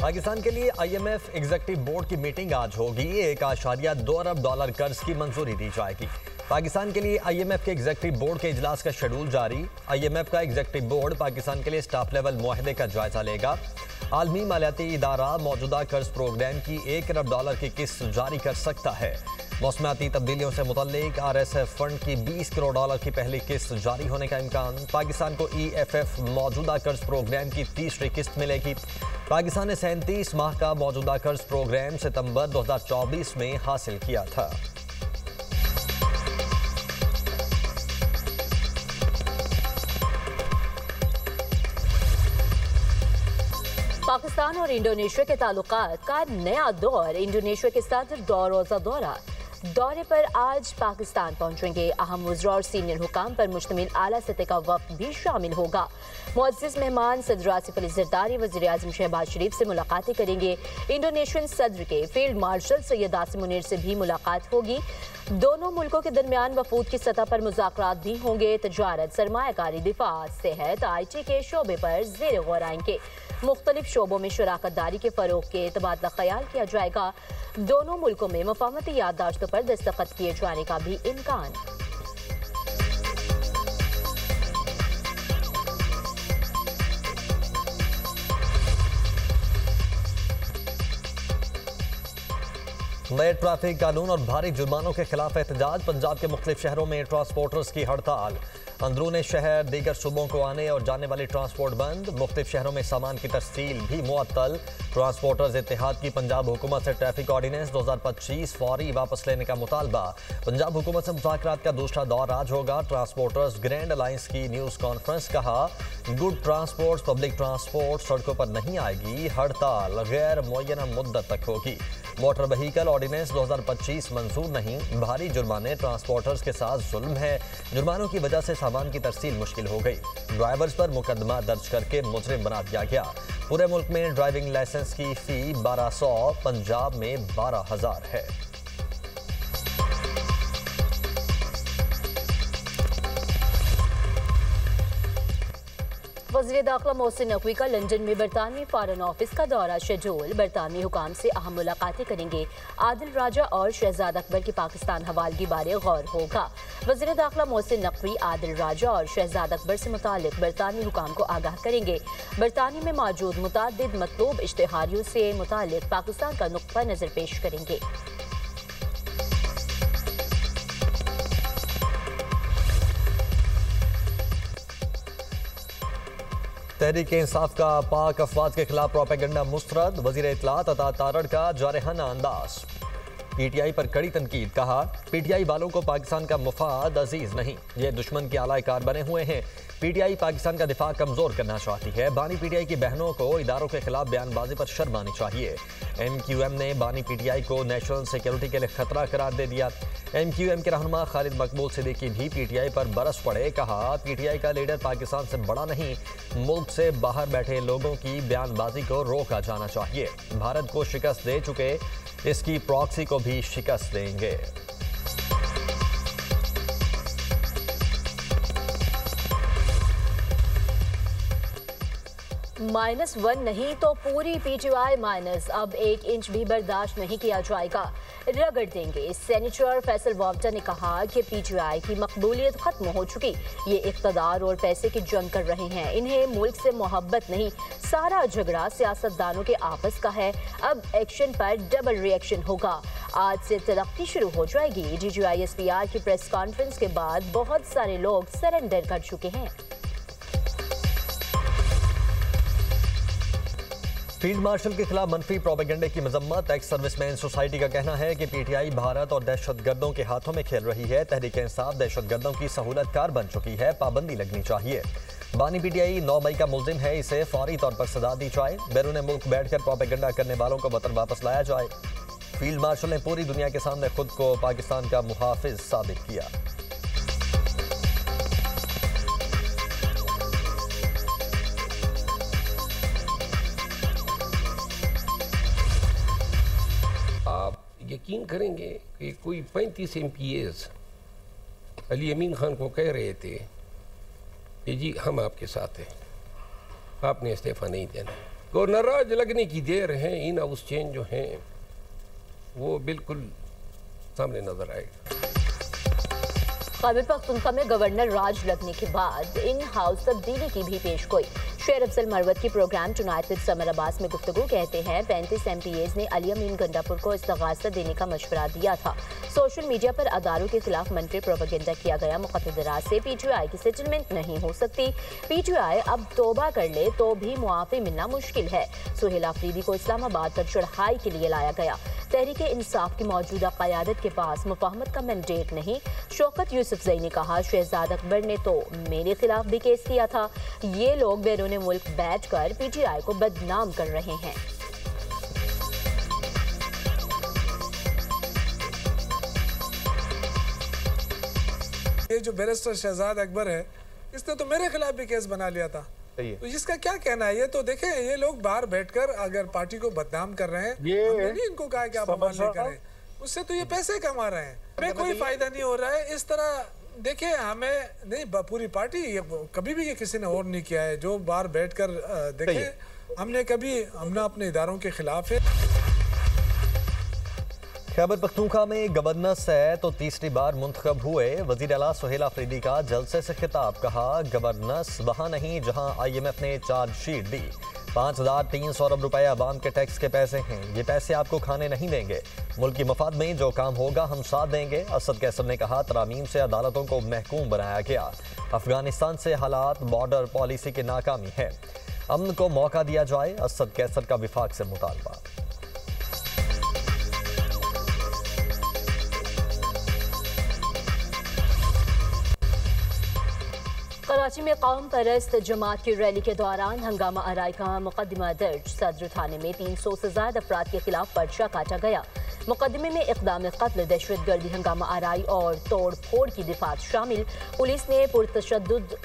पाकिस्तान के लिए IMF executive board की मीटिंग आज होगी। 1.2 अरब डॉलर कर्ज की मंजूरी दी जाएगी। पाकिस्तान के लिए IMF के एग्जीक्यूटिव बोर्ड के इजलास का शेड्यूल जारी। IMF का एग्जीक्यूटिव बोर्ड पाकिस्तान के लिए स्टाफ लेवल मुआहदे का जायजा लेगा। आलमी मालियाती इदारा मौजूदा कर्ज प्रोग्राम की 1 अरब डॉलर की किस्त जारी कर सकता है। मौसमाती तब्दीलियों से मुतल्लिक RSF फंड की 20 करोड़ डॉलर की पहली किस्त जारी होने का इम्कान। पाकिस्तान को EFF मौजूदा कर्ज प्रोग्राम की तीसरी किस्त मिलेगी। पाकिस्तान ने 37 माह का मौजूदा कर्ज प्रोग्राम सितंबर 2024 में हासिल किया था। पाकिस्तान और इंडोनेशिया के ताल्लुकात का नया दौर। इंडोनेशिया के सदर 2 रोज़ा दौरे पर आज पाकिस्तान पहुंचेंगे। अहम वज़रा और सीनियर हुकाम पर मुश्तमिल आला सतह का वक्त भी शामिल होगा। मुअज़्ज़ज़ मेहमान सदर आसिफ अली ज़रदारी वज़ीर आज़म शहबाज शरीफ से मुलाकातें करेंगे। इंडोनेशियन सदर के फील्ड मार्शल सैयद आसिम मुनीर से भी मुलाकात होगी। दोनों मुल्कों के दरमियान वफूद की सतह पर मुज़ाकरात भी होंगे। तजारत, सरमायाकारी, दिफा, सेहत, IT के शोबे पर ज़ेर गौर आएंगे। मुख्तलिफ शोबों में शराकत दारी के फ़रोग के तबादला ख्याल किया जाएगा। दोनों मुल्कों में मफाहमती याददाश्तों पर दस्तखत किए जाने का भी इम्कान। नए ट्रैफिक कानून और भारी जुर्मानों के खिलाफ एहतजाज। पंजाब के मुख्तलिफ शहरों में ट्रांसपोर्टर्स की हड़ताल। अंदरून शहर दीगर सूबों को आने और जाने वाली ट्रांसपोर्ट बंद। मुख्तलिफ शहरों में सामान की तरसील भी मुअत्तल। ट्रांसपोर्टर्स इत्तेहाद की पंजाब हुकूमत से ट्रैफिक ऑर्डिनेंस 2025 फौरी वापस लेने का मुतालबा। पंजाब हुकूमत से मुज़ाकरात का दूसरा दौर आज होगा। ट्रांसपोर्टर्स ग्रैंड अलायंस की न्यूज़ कॉन्फ्रेंस। कहा गुड ट्रांसपोर्ट पब्लिक ट्रांसपोर्ट सड़कों पर नहीं आएगी। हड़ताल गैर मुअय्यना मुद्दत तक होगी। मोटर व्हीकल ऑर्डिनेंस 2025 मंजूर नहीं। भारी जुर्माने ट्रांसपोर्टर्स के साथ जुल्म है। जुर्मानों की वजह से सामान की तरसील मुश्किल हो गई। ड्राइवर्स पर मुकदमा दर्ज करके मुजरिम बना दिया गया। पूरे मुल्क में ड्राइविंग लाइसेंस की फी 1200, पंजाब में 12,000 है। वज़ीर दाखिला मोहसिन नकवी का लंदन में बरतानवी फॉरेन ऑफिस का दौरा शेड्यूल। बरतानवी हुकाम से अहम मुलाकातें करेंगे। आदिल राजा और शहजाद अकबर की पाकिस्तान हवालगी बारे गौर होगा। वज़ीर दाखिला मोहसिन नकवी आदिल राजा और शहजाद अकबर से मुतालिक बरतानवी हुकाम को आगाह करेंगे। बरतानिया में मौजूद मुतादिद मतलूब इश्तिहारियों से मुतालिक पाकिस्तान का नुक्ता नज़र पेश करेंगे। तहरीक इंसाफ का पाक अफवाज के खिलाफ प्रोपेगेंडा मुस्तरद। वज़ीर इत्तलात अता तारड़ का जारहाना अंदाज। PTI पर कड़ी तनकीद। कहा PTI वालों को पाकिस्तान का मुफाद अजीज नहीं, ये दुश्मन के आला कार बने हुए हैं। PTI पाकिस्तान का दिफा कमजोर करना चाहती है। बानी PTI की बहनों को इदारों के खिलाफ बयानबाजी पर शर्म आनी चाहिए। MQM ने बानी PTI को नेशनल सिक्योरिटी के लिए खतरा करार दे दिया। MQM के रहनुमा खालिद मकबूल सिद्दीकी भी PTI पर बरस पड़े। कहा PTI का लीडर पाकिस्तान से बड़ा नहीं, मुल्क से बाहर बैठे लोगों की बयानबाजी को रोका जाना चाहिए। भारत को शिकस्त दे चुके, इसकी प्रॉक्सी को भी शिकस्त देंगे। -1 नहीं तो पूरी PTI माइनस। अब 1 इंच भी बर्दाश्त नहीं किया जाएगा, रगड़ देंगे। सेनेटर फैसल वावटा ने कहा कि PTI की मकबूलियत खत्म हो चुकी। ये इक़्तिदार और पैसे की जंग कर रहे हैं। इन्हें मुल्क से मोहब्बत नहीं, सारा झगड़ा सियासतदानों के आपस का है। अब एक्शन पर डबल रिएक्शन होगा। आज से तरक्की शुरू हो जाएगी। DGI SPR की प्रेस कॉन्फ्रेंस के बाद बहुत सारे लोग सरेंडर कर चुके हैं। फील्ड मार्शल के खिलाफ मनफी प्रोपेगेंडे की मजम्मत। एक्स सर्विसमैन सोसाइटी का कहना है कि PTI भारत और दहशतगर्दों के हाथों में खेल रही है। तहरीक इंसाफ दहशतगर्दों की सहूलतकार बन चुकी है, पाबंदी लगनी चाहिए। बानी PTI 9 मई का मुल्जिम है, इसे फौरी तौर पर सजा दी जाए। बैरून मुल्क बैठकर प्रोपेगेंडा करने वालों को वतन वापस लाया जाए। फील्ड मार्शल ने पूरी दुनिया के सामने खुद को पाकिस्तान का मुहाफिज साबित किया। यकीन करेंगे कि कोई 35 MPs अली अमीन खान को कह रहे थे कि जी हम आपके साथ हैं, आपने इस्तीफ़ा नहीं देना। को नाराज लगने की देर है, इन हाउस चेंज जो हैं वो बिल्कुल सामने नजर आएगा। खैबर पख्तूनख्वा में गवर्नर राज लगने के बाद इन हाउस तब्दीली की भी पेशगोई। शेर अफजल मरवत की program tonight with Samar Abbas में गुफ्तगू कहते हैं 35 MPAs ने अली अमीन गंडापुर को इस्तगासा देने का मशवरा दिया था। सोशल मीडिया पर अदारों के खिलाफ मनफी प्रोपेगेंडा किया गया। मुक़द्दरात से PTI की सेटलमेंट नहीं हो सकती। PTI अब तौबा कर ले तो भी मुआफ़ी मिलना मुश्किल है। सुहेल आफरीदी को इस्लामाबाद पर चढ़ाई के लिए लाया गया। तहरीक इंसाफ की मौजूदा क़यादत के पास मुफाहमत का मैंडेट नहीं। शौकत यूसुफजई ने कहा शहजाद अकबर ने तो मेरे खिलाफ भी केस किया था। ये लोग बैरून मुल्क बैठकर PTI को बदनाम कर रहे हैं। ये जो बैरिस्टर शहजाद अकबर है, इसने तो मेरे खिलाफ भी केस बना लिया था। तो इसका क्या कहना है? ये तो देखें, ये लोग बाहर बैठकर अगर पार्टी को बदनाम कर रहे हैं, हमने नहीं इनको कहा कि आप अमल नहीं करें, उससे तो ये पैसे कमा रहे हैं। हमें कोई फायदा नहीं हो रहा है इस तरह। देखिए, हमें नहीं, पूरी पार्टी कभी भी ये किसी ने और नहीं किया है जो बाहर बैठकर देखें। हमने अपने इदारों के खिलाफ है। खैबर पख्तूनख्वा में गवर्नर से तो तीसरी बार मुंतखब हुए वज़ीर आला सुहेल आफरीदी का जलसे से खिताब। कहा गवर्नर्स वहाँ नहीं जहाँ IMF ने चार्जशीट दी। 5300 अरब रुपए आवाम के टैक्स के पैसे हैं, ये पैसे आपको खाने नहीं देंगे। मुल्क की मफाद में जो काम होगा हम साथ देंगे। असद कैसर ने कहा तरामीम से अदालतों को महकूम बनाया गया। अफगानिस्तान से हालात बॉर्डर पॉलिसी की नाकामी है, अमन को मौका दिया जाए। असद कैसर का विफाक से मुतालबा। कराची में कौम परस्त जमात की रैली के दौरान हंगामा आराई का मुकदमा दर्ज। सदर थाने में 300 से ज्यादा अफराद के खिलाफ पर्चा काटा गया। मुकदमे में इक़दाम कत्ल, दहशतगर्दी, हंगामा आराई और तोड़ फोड़ की दिफात शामिल। पुलिस ने पुरतशद्दुद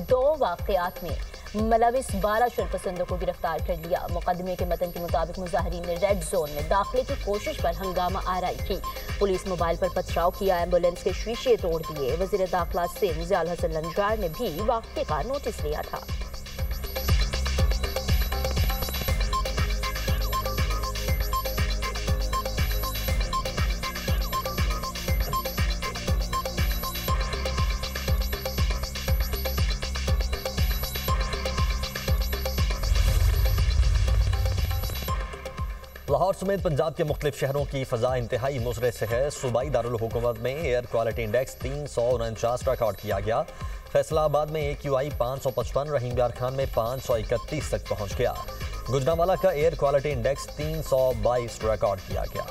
2 वाक़यात में मुलविस 12 शरपसंदों को गिरफ्तार कर लिया। मुकदमे के मतन के मुताबिक मुजाहिरीन ने रेड जोन में दाखिले की कोशिश पर हंगामा आराई की। पुलिस मोबाइल पर पथराव किया, एम्बुलेंस के शीशे तोड़ दिए। वज़ीर दाखिला सिंध ज़ियाल हसन लंजार ने भी वाक़े का नोटिस लिया था। लाहौर समेत पंजाब के मुख्तलिफ शहरों की फ़ज़ा इंतहाई मुज़रे से है। सूबाई दारुल हुकूमत में एयर क्वालिटी इंडेक्स 349 रिकॉर्ड किया गया। फैसलाबाद में AQI 555, रहीम यार खान में 531 तक पहुंच गया। गुजरांवाला का एयर क्वालिटी इंडेक्स 322 रिकॉर्ड किया गया।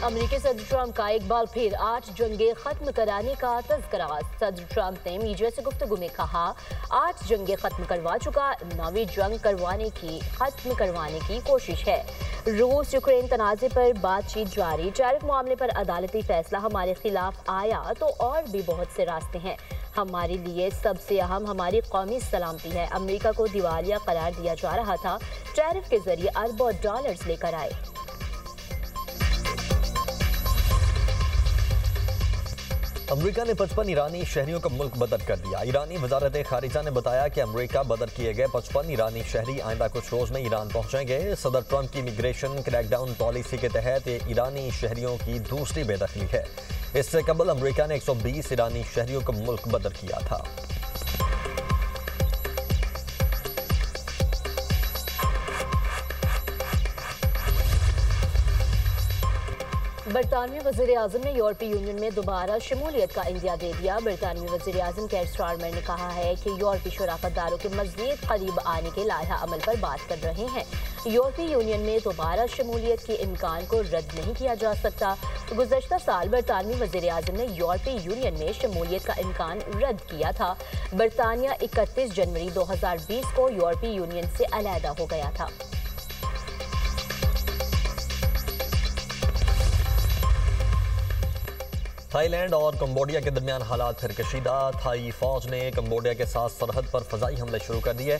अमेरिकी सदर ट्रंप का एक बार फिर 8 जंगें खत्म कराने का तज़किरा। सदर ट्रंप ने मीडिया से गुफ्तगू में कहा 8 जंगें खत्म करवा चुका, 9वीं जंग खत्म करवाने की कोशिश है। रूस यूक्रेन तनाज़े पर बातचीत जारी। टैरिफ मामले पर अदालती फैसला हमारे खिलाफ आया तो और भी बहुत से रास्ते हैं। हमारे लिए सबसे अहम हमारी कौमी सलामती है। अमेरिका को दिवालिया करार दिया जा रहा था, टैरिफ के जरिए अरबों डॉलर्स लेकर आए। अमेरिका ने 55 ईरानी शहरियों का मुल्क बदर कर दिया। ईरानी वजारत खारिजा ने बताया कि अमेरिका बदर किए गए 55 ईरानी शहरी आइंदा कुछ रोज में ईरान पहुंचेंगे। सदर ट्रंप की इमिग्रेशन क्रैकडाउन पॉलिसी के तहत ये ईरानी शहरियों की दूसरी बेदखली है। इससे कबल अमेरिका ने 120 ईरानी शहरियों का मुल्क बदर किया था। बरतानवी वज़ीर-ए-आज़म ने यूरोपीय यूनियन में दोबारा शमूलियत का इंदिया दे दिया। बरतानवी वज़ीर-ए-आज़म केयर स्टारमर ने कहा है कि यूरोपीय शराकतदारों के मज़ीद करीब आने के लायहा अमल पर बात कर रहे हैं। यूरोपीय यूनियन में दोबारा शमूलियत के इम्कान को रद्द नहीं किया जा सकता। गुज़श्ता साल बरतानवी वज़ीर-ए-आज़म ने यूरोपीय यूनियन में शमूलियत का इम्कान रद्द किया था। बरतानिया 31 जनवरी 2020 को यूरोपीय यूनियन से अलहदा हो गया था। थाईलैंड और कंबोडिया के दरमियान हालात फिर कशीदा। थाई फौज ने कंबोडिया के साथ सरहद पर फजाई हमले शुरू कर दिए।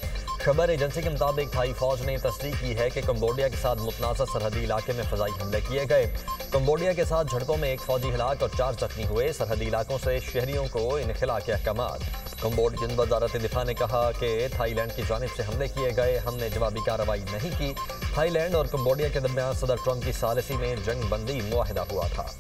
खबर एजेंसी के मुताबिक थाई फौज ने तस्दीक की है कि कंबोडिया के साथ मुतनाज़ा सरहदी इलाके में फ़ज़ाई हमले किए गए। कंबोडिया के साथ झड़पों में एक फ़ौजी हिलाक और 4 जख्मी हुए। सरहदी इलाकों से शहरियों को इनखला के अहकामात। कंबोडियन वज़ारत दिफा ने कहा कि थाईलैंड की जानिब से हमले किए गए, हमने जवाबी कार्रवाई नहीं की। थाईलैंड और कंबोडिया के दरमियान सदर ट्रंप की सालिसी में जंग बंदी मुआहिदा हुआ था।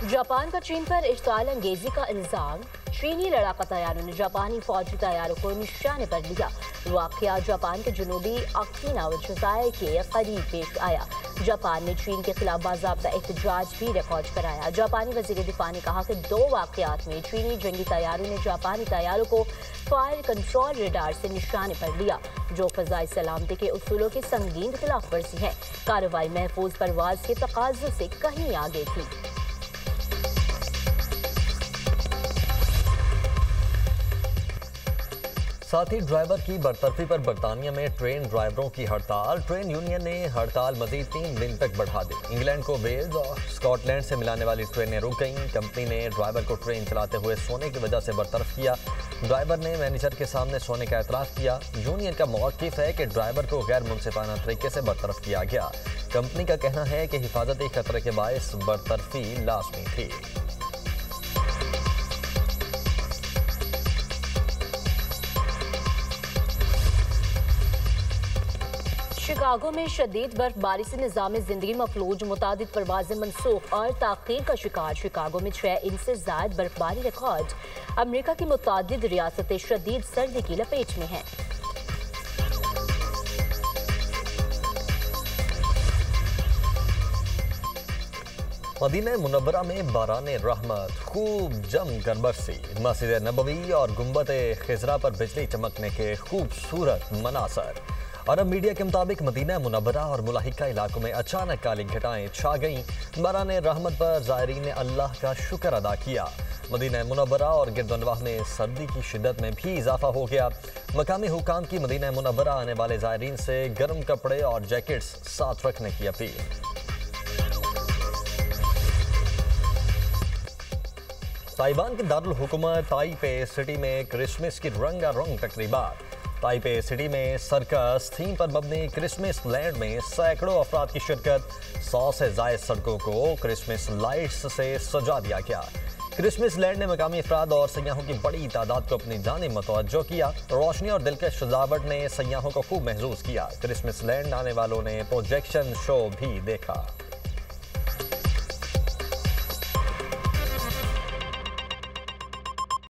जापान का चीन पर इश्ताल अंगेजी का इल्जाम। चीनी लड़ाका तैयारों ने जापानी फौजी तैयारों को निशाने पर लिया। वाक़या जापान के जनूबी ओकिनावा जज़ायर के करीब पेश आया। जापान ने चीन के खिलाफ बाज़ाब्ता एहतजाज भी रिकॉर्ड कराया। जापानी वज़ीर दिफा ने कहा कि 2 वाक़यात में चीनी जंगी तैयारों ने जापानी तैयारों को फायर कंट्रोल रडार से निशाने पर लिया, जो फ़ज़ाई सलामती के उसूलों की संगीन खिलाफ वर्जी है। कार्रवाई महफूज परवाज के तकाज़ों से कहीं आगे थी। साथ ही ड्राइवर की बरतरफी पर बरतानिया में ट्रेन ड्राइवरों की हड़ताल। ट्रेन यूनियन ने हड़ताल मजीद 3 दिन तक बढ़ा दी। इंग्लैंड को वेल्स और स्कॉटलैंड से मिलाने वाली ट्रेनें रुक गईं। कंपनी ने ड्राइवर को ट्रेन चलाते हुए सोने की वजह से बरतरफ किया। ड्राइवर ने मैनेजर के सामने सोने का एतराफ़ किया। यूनियन का मौक़िफ़ है कि ड्राइवर को गैर मुनसिफाना तरीके से बरतरफ किया गया। कंपनी का कहना है कि हिफाजती खतरे के बायस बरतरफी लाजमी थी। शिकागो में शदीद बर्फबारी से निज़ाम ज़िंदगी मफलूज, मुतादिद परवाज़ें मनसूख और ताख़ीर का शिकार। शिकागो में 6 इंच से ज़ायद बर्फबारी रिकॉर्ड। अमेरिका की मुतादिद रियासतें शदीद सर्दी की लपेट में हैं। मदीना मुनव्वरा में बाराने रहमत खूब जम कर बरसी। मस्जिद नबवी और गुंबद खिजरा पर बिजली चमकने के खूबसूरत मनासर। अरब मीडिया के मुताबिक मदीना मुनव्वरा और मुलाहिका इलाकों में अचानक काली घटाएं छा गईं। बाराने रहमत पर ज़ायरीन ने अल्लाह का शुक्र अदा किया। मदीना मुनव्वरा और गिरदनवाह में सर्दी की शिद्दत में भी इजाफा हो गया। मकामी हुकाम की मदीना मुनव्वरा आने वाले ज़ायरीन से गर्म कपड़े और जैकेट्स साथ रखने की अपील। ताइवान के दारुल हुकूमत ताइपे सिटी में क्रिसमस की रंगारंग तकरीबात। ताइपे सिटी में सर्कस थीम पर मबनी क्रिसमस लैंड में सैकड़ों अफराद की शिरकत। 100 से ज़ायद सड़कों को क्रिसमस लाइट्स से सजा दिया गया। क्रिसमस लैंड ने मकामी अफराद और सयाहों की बड़ी तादाद को अपनी जानिब मतवज्जो किया। रोशनी और दिलकश सजावट ने सयाहों को खूब महसूस किया। क्रिसमस लैंड आने वालों ने प्रोजेक्शन शो भी देखा।